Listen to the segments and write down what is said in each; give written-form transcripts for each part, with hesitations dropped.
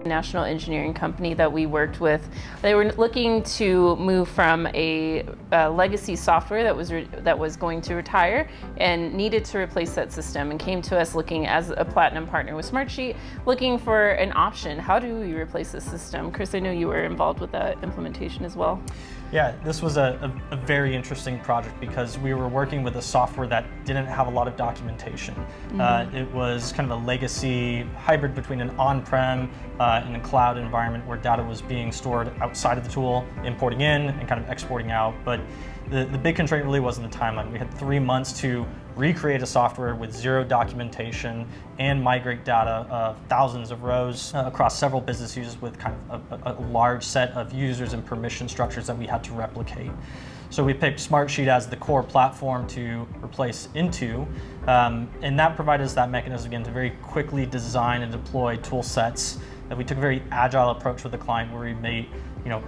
national engineering company that we worked with. They were looking to move from a legacy software that was going to retire and needed to replace that system, and came to us looking as a platinum partner with Smartsheet, looking for an option. How do we replace this system? Chris, I know you were involved with that implementation as well. Yeah, this was a very interesting project because we were working with a software that didn't have a lot of documentation. It was kind of a legacy hybrid between an on-prem and a cloud environment where data was being stored outside of the tool, importing in and kind of exporting out. But the big constraint really wasn't the timeline. We had 3 months to recreate a software with zero documentation and migrate data of thousands of rows across several business users with kind of a large set of users and permission structures that we had to replicate. So we picked Smartsheet as the core platform to replace into, and that provided us that mechanism again to very quickly design and deploy tool sets. That we took a very agile approach with the client where we made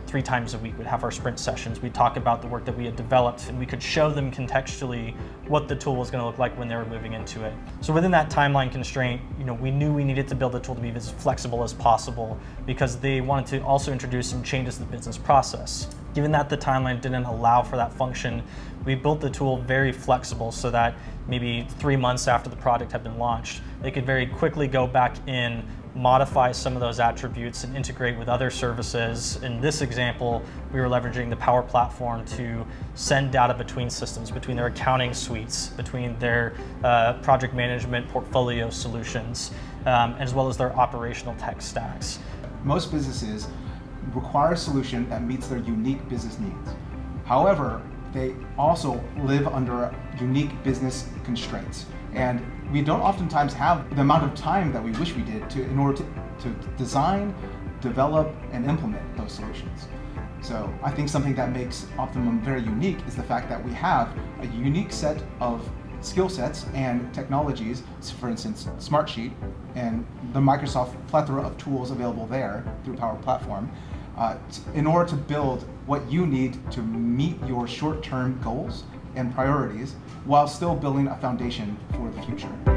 3 times a week we'd have our sprint sessions. We'd talk about the work that we had developed, and we could show them contextually what the tool was going to look like when they were moving into it. So within that timeline constraint, we knew we needed to build the tool to be as flexible as possible because they wanted to also introduce some changes to the business process. Given that the timeline didn't allow for that function, we built the tool very flexible so that maybe 3 months after the product had been launched, they could very quickly go back in, modify some of those attributes and integrate with other services. In this example, we were leveraging the Power Platform to send data between systems, between their accounting suites, between their project management portfolio solutions, as well as their operational tech stacks. Most businesses require a solution that meets their unique business needs. However, they also live under unique business constraints. And we don't oftentimes have the amount of time that we wish we did in order to design, develop, and implement those solutions. So I think something that makes Optimum very unique is the fact that we have a unique set of skill sets and technologies, for instance, Smartsheet, and the Microsoft plethora of tools available there through Power Platform, in order to build what you need to meet your short-term goals and priorities while still building a foundation for the future.